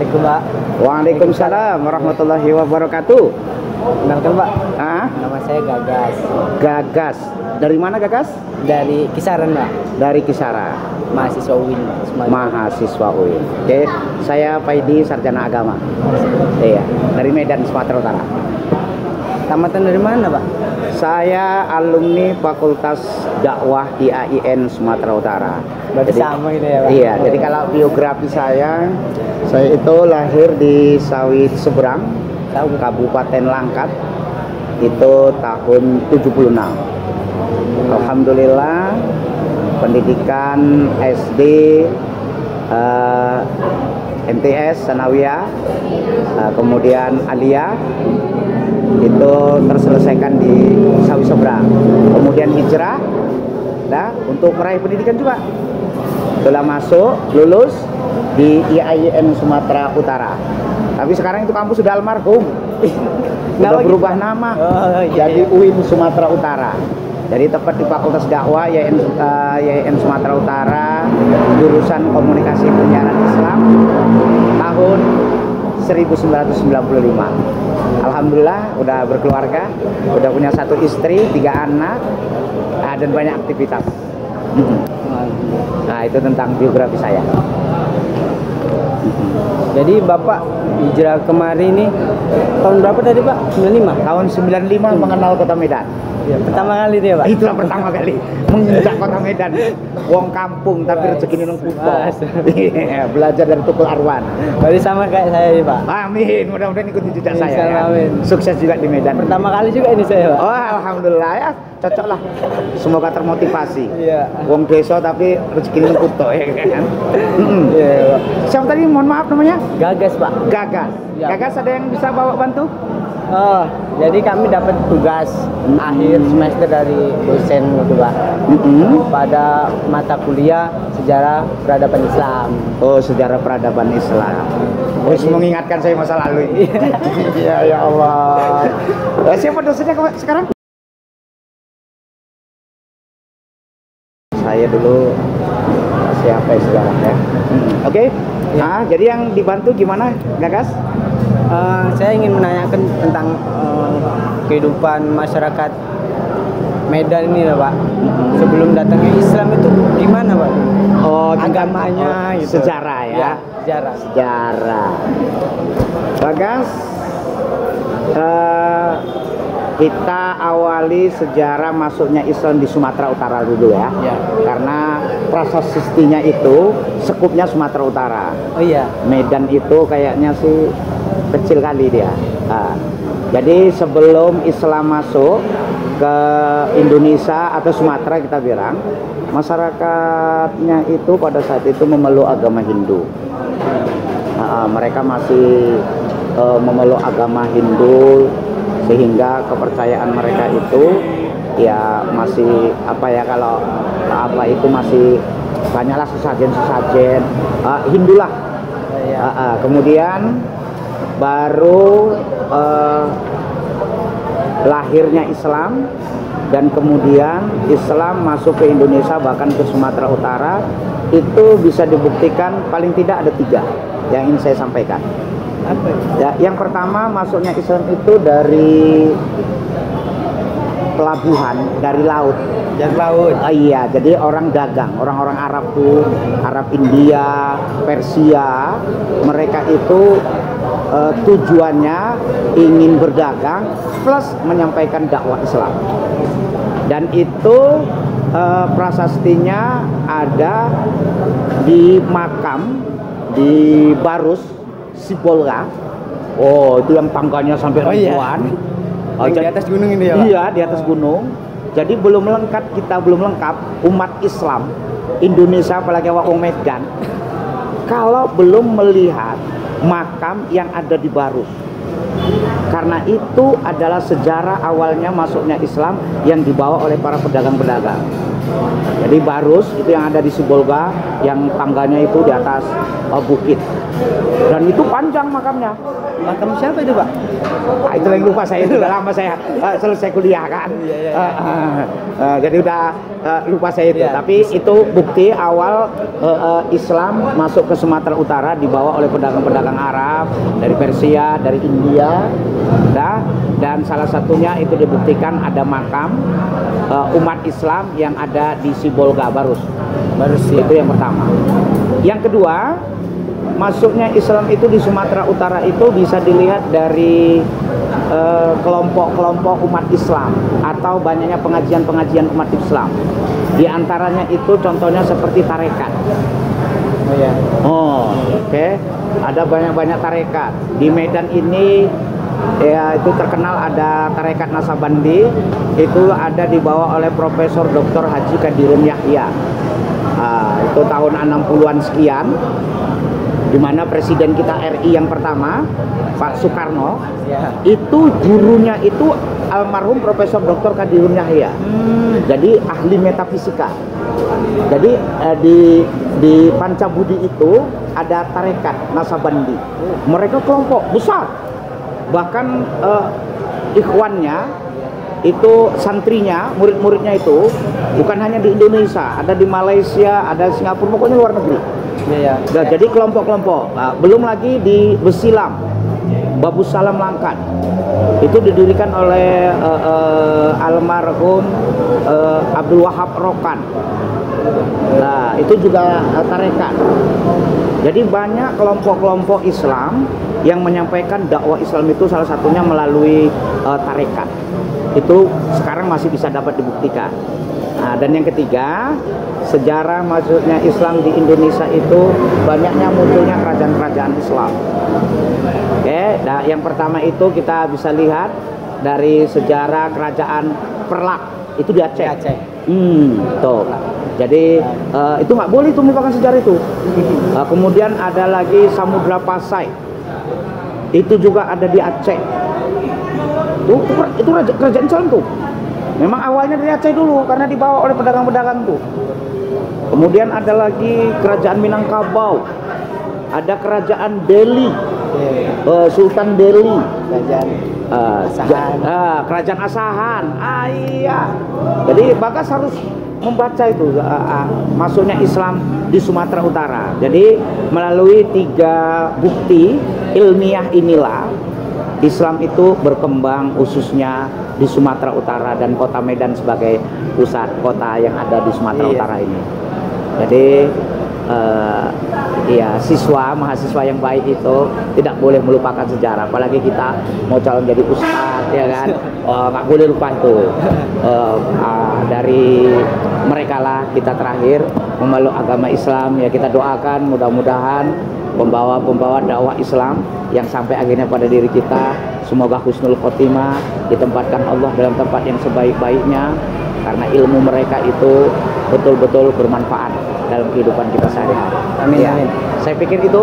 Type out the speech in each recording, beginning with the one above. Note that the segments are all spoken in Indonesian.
Assalamualaikum, Pak. Waalaikumsalam warahmatullahi wabarakatuh. Kenalkan, Pak. Nama saya Gagas. Gagas. Dari mana Gagas? Dari Kisaran, Pak. Dari Kisaran. Mahasiswa UIN, Pak. Mahasiswa UIN. Oke, saya Paidi, sarjana agama. Iya, dari Medan, Sumatera Utara. Tamatan dari mana, Pak? Saya alumni Fakultas Dakwah IAIN Sumatera Utara. Berarti sama gitu ya, Pak? Iya, jadi kalau biografi saya itu lahir di Sawit Seberang, Kabupaten Langkat, itu tahun 76. Alhamdulillah, pendidikan SD, MTS, Sanawiyah, kemudian Aliyah, itu terselesaikan di Sawit Seberang. Kemudian hijrah, untuk meraih pendidikan juga. Setelah masuk, lulus di IAIN Sumatera Utara. Tapi sekarang itu kampus sudah almarhum. Sudah berubah nama jadi UIN Sumatera Utara. Jadi tepat di Fakultas Dakwah IAIN Sumatera Utara, jurusan Komunikasi Penyiaran Islam tahun 1995. Alhamdulillah udah berkeluarga, udah punya 1 istri, 3 anak, dan banyak aktivitas. Nah, itu tentang biografi saya. Jadi Bapak hijrah kemarin ini tahun berapa tadi, Pak? 95? Tahun 95 mengenal kota Medan. Ya, pertama kali itu ya, Pak? Itulah pertama kali menginjak kota Medan. Wong kampung tapi rezeki nang kuto. Iya, belajar dari Tukul Arwan. Berarti sama kayak saya nih, Pak. Amin, mudah-mudahan ikuti jejak saya ya. Amin. Sukses juga di Medan. Pertama kali juga ini saya, Pak. Oh, alhamdulillah ya, cocok lah. Semoga termotivasi. Iya. Wong desa tapi rezeki nang kuto ya kan. Iya, Pak. Siapa tadi? Mohon maaf namanya? Gagas, Pak. Gagas. Ya. Gagas, ada yang bisa bawa bantu? Oh, jadi kami dapat tugas akhir semester dari dosen gitu, Pak. Pada mata kuliah sejarah peradaban Islam. Oh, sejarah peradaban Islam. Wis mengingatkan saya masa lalu ini. Iya, ya Allah. Siapa dosennya sekarang? Saya dulu siapa sejarahnya? Oke. Ya. Jadi yang dibantu gimana, Gagas? Saya ingin menanyakan tentang kehidupan masyarakat Medan ini, Pak. Sebelum datangnya Islam itu gimana, Pak? Oh, agamanya, gitu. Sejarah ya. Sejarah. Sejarah. Bagas, kita awali sejarah masuknya Islam di Sumatera Utara dulu ya. Karena prasastinya itu sekupnya Sumatera Utara. Oh iya. Medan itu kayaknya sih kecil kali dia. Jadi sebelum Islam masuk ke Indonesia atau Sumatera kita bilang, masyarakatnya itu pada saat itu memeluk agama Hindu. Mereka masih memeluk agama Hindu, sehingga kepercayaan mereka itu ya masih kalau itu masih banyaklah sesajen Hindu lah. Kemudian baru lahirnya Islam, dan kemudian Islam masuk ke Indonesia bahkan ke Sumatera Utara. Itu bisa dibuktikan paling tidak ada 3 yang ingin saya sampaikan. Apa? Ya, yang pertama masuknya Islam itu dari pelabuhan, dari laut. Dari laut. Iya, jadi orang dagang, orang-orang Arab tuh, Arab India, Persia, mereka itu tujuannya ingin berdagang plus menyampaikan dakwah Islam. Dan itu prasastinya ada di makam di Barus Sibolga. Oh, itu yang tangganya sampai ribuan. Di atas gunung ini ya, Pak? Iya, di atas gunung. Jadi belum lengkap umat Islam Indonesia, apalagi wong Medan, kalau belum melihat makam yang ada di Barus. Karena itu adalah sejarah awalnya masuknya Islam yang dibawa oleh para pedagang-pedagang. Jadi Barus itu yang ada di Sibolga, yang tangganya itu di atas bukit. Dan itu panjang makamnya. Makam siapa itu, Pak? Nah, itu yang lupa saya, sudah lama saya selesai kuliah kan. Jadi udah lupa saya itu. Tapi itu bukti awal Islam masuk ke Sumatera Utara dibawa oleh pedagang-pedagang Arab dari Persia, dari India. Dan salah satunya itu dibuktikan ada makam umat Islam yang ada di Sibolga, Barus. Ya. Itu yang pertama. Yang kedua, masuknya Islam itu di Sumatera Utara itu bisa dilihat dari kelompok-kelompok umat Islam atau banyaknya pengajian-pengajian umat Islam. Di antaranya itu contohnya seperti tarekat. Oh ya. Oke. Ada banyak-banyak tarekat. Di Medan ini ya itu terkenal ada tarekat Nasabandi, itu ada dibawa oleh Profesor Dr. Haji Kadirun Yahya. Itu tahun 60-an sekian, di mana presiden kita RI yang pertama Pak Soekarno itu gurunya itu almarhum Profesor Dr. Kadirun Yahya. Jadi ahli metafisika. Jadi di Pancabudi itu ada tarekat Nasabandi. Mereka kelompok besar. Bahkan ikhwannya itu santrinya, murid-muridnya itu bukan hanya di Indonesia, ada di Malaysia, ada Singapura, pokoknya luar negeri. Jadi kelompok-kelompok. Belum lagi di Besilam, Babu Salam Langkat, itu didirikan oleh almarhum Abdul Wahab Rokan. Nah, itu juga tarekat. Jadi banyak kelompok-kelompok Islam yang menyampaikan dakwah Islam itu salah satunya melalui tarekat. Itu sekarang masih bisa dapat dibuktikan. Nah, dan yang ketiga, sejarah masuknya Islam di Indonesia itu banyaknya munculnya kerajaan-kerajaan Islam. Oke, nah yang pertama itu kita bisa lihat dari sejarah kerajaan Perlak itu di Aceh. Tuh. Jadi itu nggak boleh itu melupakan sejarah itu. Kemudian ada lagi Samudra Pasai, itu juga ada di Aceh. Itu kerajaan Islam tuh. Memang awalnya dari Aceh dulu karena dibawa oleh pedagang-pedagang tuh. Kemudian ada lagi kerajaan Minangkabau, ada kerajaan Delhi, Sultan Delhi, kerajaan Asahan. Iya. Jadi Bagas harus membaca itu masuknya Islam di Sumatera Utara. Jadi melalui 3 bukti ilmiah inilah Islam itu berkembang khususnya di Sumatera Utara dan kota Medan sebagai pusat kota yang ada di Sumatera Utara ini. Jadi mahasiswa yang baik itu tidak boleh melupakan sejarah, apalagi kita mau calon jadi ustadz, ya kan? Nggak boleh lupa itu. Dari mereka lah kita terakhir memeluk agama Islam, ya kita doakan mudah-mudahan pembawa-pembawa dakwah Islam yang sampai akhirnya pada diri kita semoga husnul khotimah, ditempatkan Allah dalam tempat yang sebaik-baiknya, karena ilmu mereka itu betul-betul bermanfaat dalam kehidupan kita sehari-hari. Amin, amin. Saya pikir itu.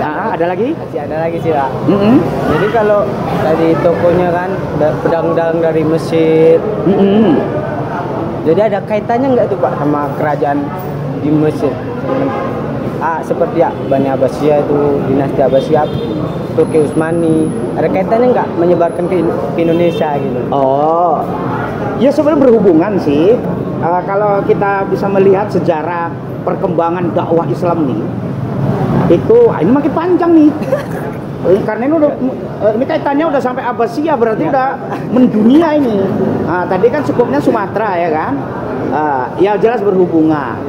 Ada lagi? Masih ada lagi sih, Pak. Jadi kalau tadi tokonya kan pedang-pedang dari Mesir. Jadi ada kaitannya nggak tuh, Pak, sama kerajaan di Mesir? Seperti Bani Abbasiyah itu, dinasti Abbasiyah, Turki Utsmani, ada kaitannya nggak menyebarkan ke Indonesia gitu? Ya sebenarnya berhubungan sih. Kalau kita bisa melihat sejarah perkembangan dakwah Islam nih, itu ini makin panjang nih. Karena ini kaitannya udah sampai Abbasiyah, berarti udah mendunia ini. Tadi kan cukupnya Sumatera, ya kan? Ya jelas berhubungan.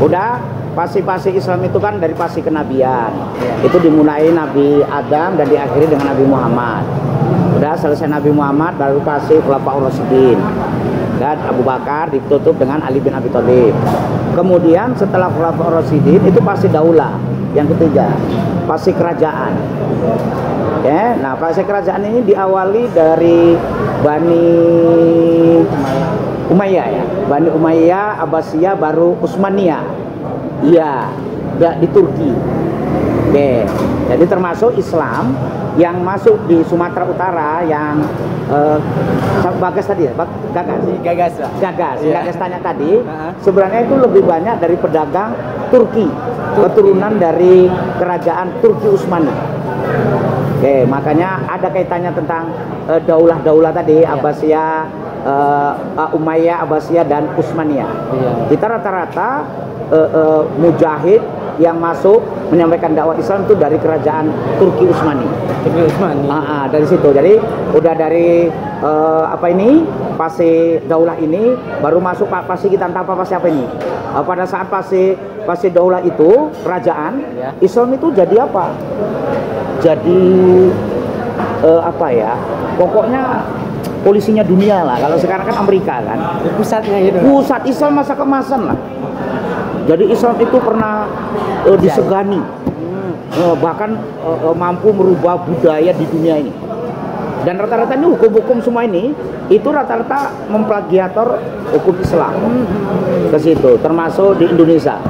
Udah pasti Islam itu kan dari pasti kenabian. Itu dimulai Nabi Adam dan diakhiri dengan Nabi Muhammad. Udah selesai Nabi Muhammad baru pasti Khulafaur Rasyidin. Dan Abu Bakar ditutup dengan Ali bin Abi Thalib. Kemudian setelah Khulafaur Rasyidin itu pasti daulah. Yang ketiga pasti kerajaan. Nah pasti kerajaan ini diawali dari Bani Umayyah, ya. Bani Umayyah, Abbasiyah, baru Utsmaniyah. Iya, di Turki. Oke, jadi termasuk Islam yang masuk di Sumatera Utara yang Bagas tadi ya, Gagas. Gagas lah. Gagas, Iya. Gagas tanya tadi, sebenarnya itu lebih banyak dari pedagang Turki, keturunan dari kerajaan Turki Utsmani. Oke, makanya ada kaitannya tentang daulah-daulah tadi, Abbasiyah, Umayyah, Abbasiyah dan Utsmaniyah. Iya. Kita rata-rata mujahid yang masuk menyampaikan dakwah Islam itu dari kerajaan Turki Utsmani. Turki Utsmani. Dari situ. Jadi udah dari fase daulah ini baru masuk fase kita entah apa fase apa ini. Pada saat fase daulah itu kerajaan, Ya. Islam itu jadi apa? Jadi pokoknya polisinya dunia lah. Kalau sekarang kan Amerika kan. Di pusatnya gitu. Pusat Islam masa kemasan lah. Jadi Islam itu pernah disegani, bahkan mampu merubah budaya di dunia ini. Dan rata-rata ini hukum-hukum semua ini itu rata-rata memplagiator hukum Islam ke situ, termasuk di Indonesia.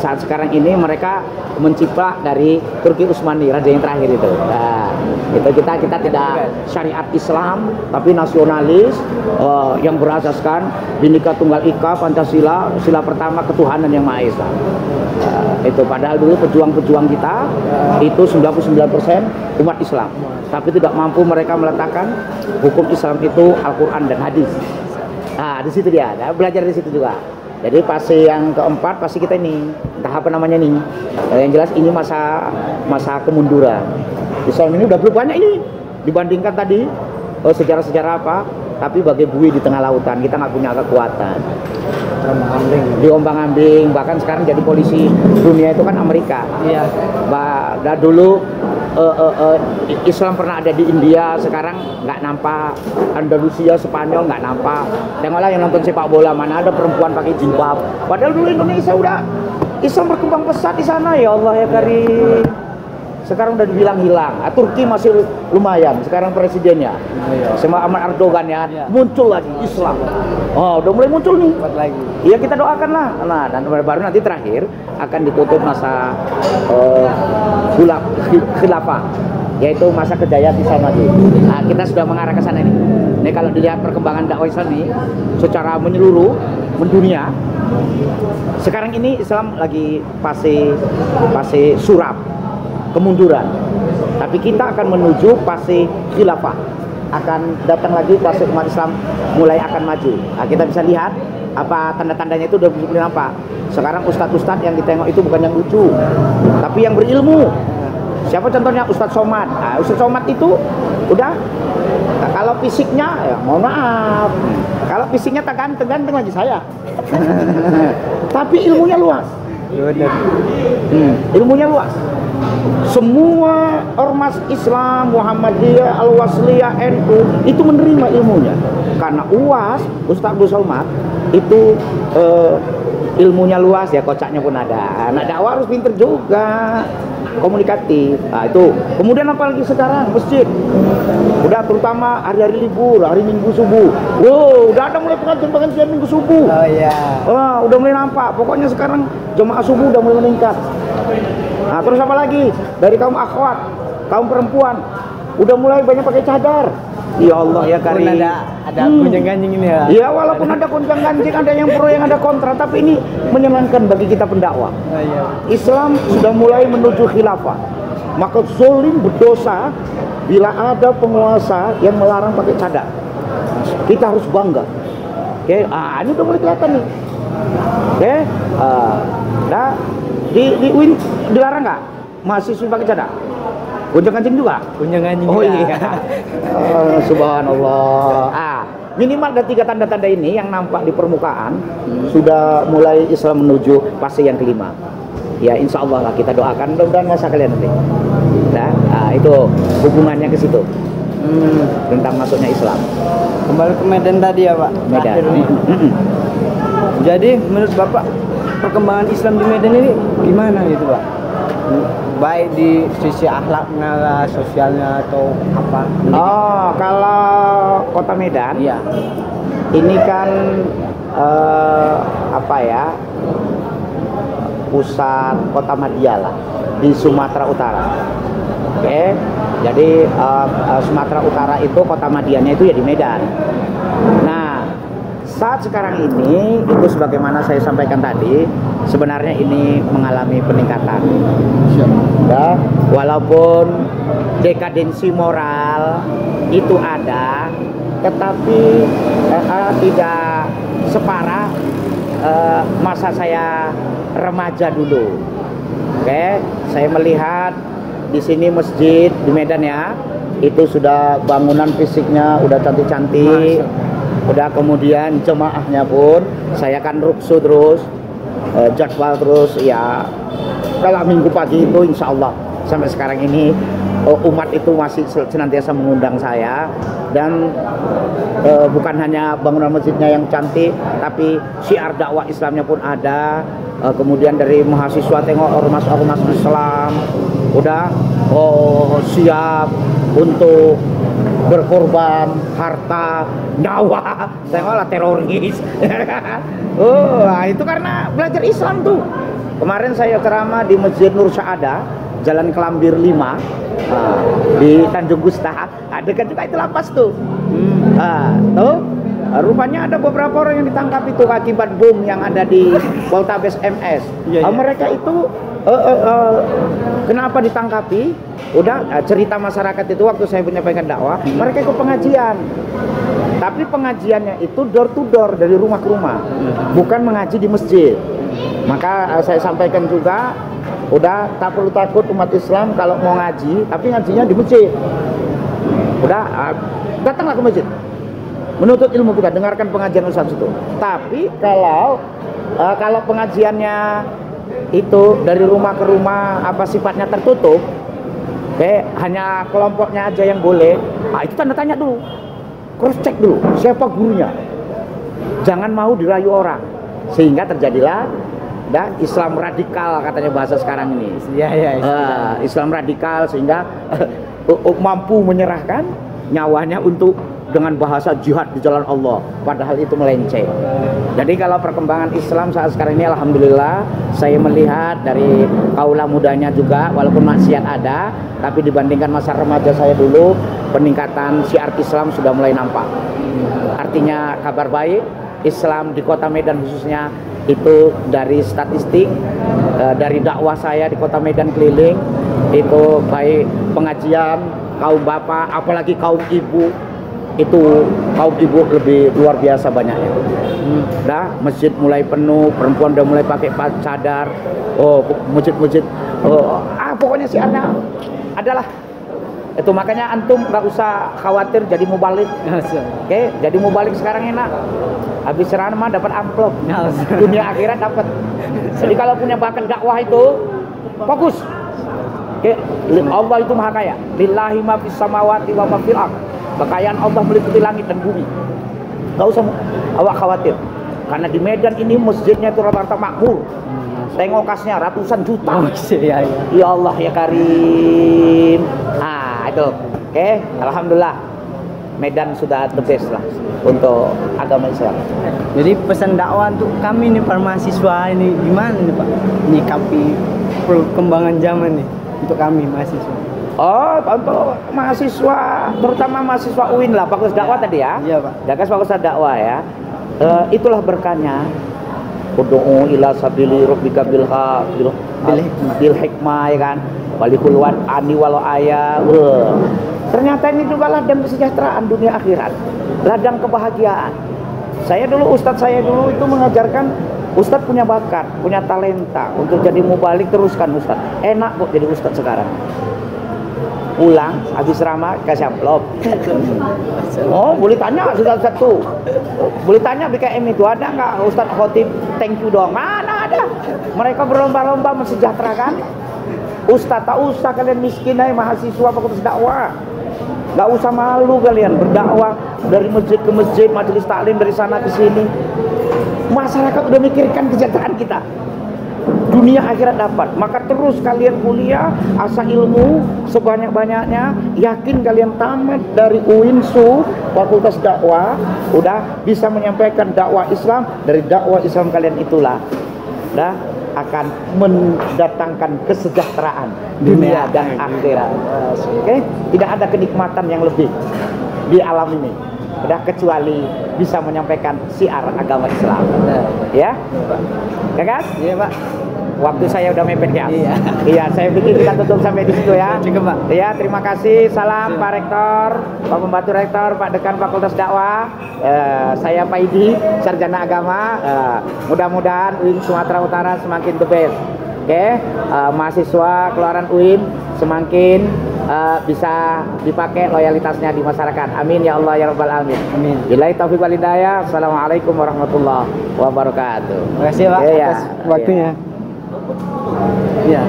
Saat sekarang ini mereka menciplak dari Turki Utsmani, raja yang terakhir itu. Nah, itu kita tidak syariat Islam tapi nasionalis yang berasaskan Bhinneka Tunggal Ika, Pancasila, sila pertama ketuhanan yang Maha Esa. Itu padahal dulu pejuang-pejuang kita itu 99% umat Islam, tapi tidak mampu mereka meletakkan hukum Islam itu Al-Quran dan hadis. Nah, di situ dia, belajar di situ juga. Jadi fase yang keempat pasti kita ini, entah apa namanya nih. Yang jelas ini masa kemunduran. Islam ini udah belum banyak ini dibandingkan tadi sejarah-sejarah apa, tapi bagai buih di tengah lautan, kita nggak punya kekuatan. Diombang-ambing, bahkan sekarang jadi polisi dunia itu kan Amerika. Iya. Dulu Islam pernah ada di India, sekarang nggak nampak. Andalusia, Spanyol nggak nampak. Tengoklah yang nonton sepak bola, mana ada perempuan pakai jilbab. Padahal dulu Indonesia udah Islam berkembang pesat di sana, ya Allah ya Karim. Sekarang udah dibilang hilang. Turki masih lumayan, sekarang presidennya sama Ahmad Erdogan ya, muncul lagi Islam. Udah mulai muncul nih. Lagi. Iya, kita doakan lah. Nah, dan baru nanti terakhir akan ditutup masa khilafah, yaitu masa kejayaan Islam lagi. Nah, kita sudah mengarah ke sana ini. Ini kalau dilihat perkembangan dakwah Islam ini secara menyeluruh mendunia. Sekarang ini Islam lagi fase surab, kemunduran. Tapi kita akan menuju fase khilafah. Akan datang lagi fase umat Islam mulai akan maju. Nah, kita bisa lihat apa tanda-tandanya itu udah mulai nampak. Sekarang ustadz-ustadz yang ditengok itu bukan yang lucu, tapi yang berilmu. Siapa contohnya? Ustadz Somad. Nah, Ustadz Somad itu udah kalau fisiknya ya mohon maaf. Kalau fisiknya tak ganteng lagi saya. Tapi ilmunya luas. Ilmunya luas. Semua ormas Islam, Muhammadiyah, Al-Wasliyah, NU itu menerima ilmunya. Karena UAS, Ustadz Abdul Somad itu ilmunya luas ya, kocaknya pun ada. Anak dakwah harus pinter juga, komunikatif. Nah, itu. Kemudian apalagi sekarang masjid. Udah terutama hari-hari libur, hari Minggu subuh. Wow, udah ada mulai pengajian Minggu subuh. Oh iya. Udah mulai nampak. Pokoknya sekarang jemaah subuh udah mulai meningkat. Nah, terus apa lagi? Dari kaum akhwat, kaum perempuan, udah mulai banyak pakai cadar. Ya Allah ya Karim. Ada gonjang-ganjing ini ya. Ya, walaupun ada gonjang-ganjing, ada yang pro, yang ada kontra, tapi ini menyenangkan bagi kita pendakwah. Oh iya. Islam sudah mulai menuju khilafah. Maka zolim berdosa bila ada penguasa yang melarang pakai cadar. Kita harus bangga. Oke, ini udah mulai kelihatan nih. Oke, di UIN dilarang nggak mahasiswa pakai cadar? Gonjang-ganjing juga? Gonjang-ganjing. Oh iya. Subhanallah. Minimal ada 3 tanda-tanda ini yang nampak di permukaan. Sudah mulai Islam menuju fase yang kelima. Ya, insya Allah lah kita doakan, mudah-mudahan masa kalian nanti. Nah, itu hubungannya ke situ. Tentang masuknya Islam. Kembali ke Medan tadi ya Pak. Medan. Jadi menurut Bapak perkembangan Islam di Medan ini gimana gitu Pak? Baik di sisi akhlaknya lah, sosialnya atau apa? Kalau kota Medan, Iya. ini kan pusat kota Madya lah. di Sumatera Utara. Oke, jadi Sumatera Utara itu kota Madiannya itu ya di Medan. Nah, saat sekarang ini itu sebagaimana saya sampaikan tadi, sebenarnya ini mengalami peningkatan. Ya, walaupun dekadensi moral itu ada, tetapi tidak separah masa saya remaja dulu. Oke, saya melihat di sini masjid di Medan ya, itu sudah bangunan fisiknya udah cantik-cantik, udah kemudian jemaahnya pun saya kan ruksu terus, jadwal terus ya. Kalau minggu pagi itu insya Allah sampai sekarang ini umat itu masih senantiasa mengundang saya, dan bukan hanya bangunan masjidnya yang cantik, tapi syiar dakwah Islamnya pun ada. Kemudian dari mahasiswa tengok ormas-ormas Islam udah siap untuk berkorban harta, nyawa, tengoklah teroris. Itu karena belajar Islam tuh. Kemarin saya ceramah di Masjid Nur Syaada, Jalan Kelambir 5, di Tanjung Gusta, dekat juga itu lapas tuh. Tuh, rupanya ada beberapa orang yang ditangkap itu akibat bom yang ada di Poltabes MS. Mereka itu kenapa ditangkapi? Udah cerita masyarakat itu waktu saya menyampaikan dakwah, mereka ikut pengajian. Tapi pengajiannya itu door to door, dari rumah ke rumah, bukan mengaji di masjid. Maka saya sampaikan juga, udah tak perlu takut umat Islam kalau mau ngaji, tapi ngajinya di masjid. Udah datanglah ke masjid, menuntut ilmu kita, dengarkan pengajian Ustaz itu. Tapi kalau pengajiannya itu dari rumah ke rumah, apa sifatnya tertutup, hanya kelompoknya aja yang boleh, itu tanda tanya dulu, cross check dulu siapa gurunya, jangan mau dirayu orang, sehingga terjadilah Islam radikal, katanya bahasa sekarang ini. Islam radikal, sehingga mampu menyerahkan nyawanya untuk dengan bahasa jihad di jalan Allah, padahal itu melenceng. Jadi kalau perkembangan Islam saat sekarang ini, alhamdulillah, saya melihat dari kaula mudanya juga, walaupun maksiat ada, tapi dibandingkan masa remaja saya dulu, peningkatan syiar Islam sudah mulai nampak. Artinya kabar baik, Islam di kota Medan khususnya, itu dari statistik, dari dakwah saya di kota Medan keliling, itu baik pengajian, kaum bapak, apalagi kaum ibu, itu kaum ibu lebih luar biasa banyaknya. Masjid mulai penuh, perempuan udah mulai pakai cadar, masjid-masjid, pokoknya syiarnya adalah itu. Makanya antum nggak usah khawatir jadi mubalik. Oke, jadi mubalik sekarang enak. Habis ceramah dapat amplop, dunia akhirat dapat. Jadi kalau punya bakat dakwah itu fokus. Oke, Allah itu maha kaya. Lillahi ma fis samawati wa ma fil ardh. Kekayaan Allah meliputi langit dan bumi. Gak usah awak khawatir, karena di Medan ini masjidnya itu rata-rata makmur. Tengok kasnya ratusan juta. Ya Allah ya Karim. Itu. Oke, alhamdulillah Medan sudah the best lah untuk agama Islam. Jadi pesan dakwah untuk kami nih para mahasiswa ini gimana nih Pak? Nyikapi perkembangan zaman nih untuk kami mahasiswa. Untuk mahasiswa, terutama mahasiswa UIN lah, Fakultas Dakwah tadi ya. Iya Pak. Fakultas Dakwah ya. Itulah berkahnya. Ud'u ila sabili rabbika bil hikmah, ya kan. Walikul ani walau ayah. Ternyata ini juga ladang kesejahteraan dunia akhirat, ladang kebahagiaan. Ustadz saya dulu itu mengajarkan, Ustadz punya bakat, punya talenta untuk jadi mubalik, teruskan Ustadz. Enak kok jadi Ustadz sekarang. Pulang habis ceramah kasih amplop. Boleh tanya Ustadz tuh, boleh tanya BKM itu ada nggak Ustadz khotib thank you dong? Mana ada. Mereka berlomba-lomba mensejahterakan. Ustadz, tak usah kalian miskin mahasiswa Fakultas Dakwah. Gak usah malu kalian berdakwah dari masjid ke masjid, majelis taklim dari sana ke sini. Masyarakat udah mikirkan kesejahteraan kita, dunia akhirat dapat. Maka terus kalian kuliah, asa ilmu sebanyak-banyaknya. Yakin kalian tamat dari UINSU Fakultas Dakwah, udah bisa menyampaikan dakwah Islam. Dari dakwah Islam kalian itulah akan mendatangkan kesejahteraan dunia dan akhirat. Oke, tidak ada kenikmatan yang lebih di alam ini udah kecuali bisa menyampaikan syiar agama Islam. Ya, ya kan? Iya Pak. Waktu saya udah mepet ya. Iya. Iya, saya pikir kita tutup sampai di situ ya. Cukup Pak. Iya, terima kasih. Salam Pak Rektor, Pak Pembantu Rektor, Pak Dekan Fakultas Dakwah. Saya Pak Idi, Sarjana Agama. Mudah-mudahan UIN Sumatera Utara semakin the best. Oke, mahasiswa keluaran UIN semakin bisa dipakai loyalitasnya di masyarakat. Amin ya Allah ya Rabbal Alamin. Amin. Billahi taufiq wal hidayah. Assalamualaikum warahmatullahi wabarakatuh. Terima kasih Pak Iya, atas waktunya. Iya.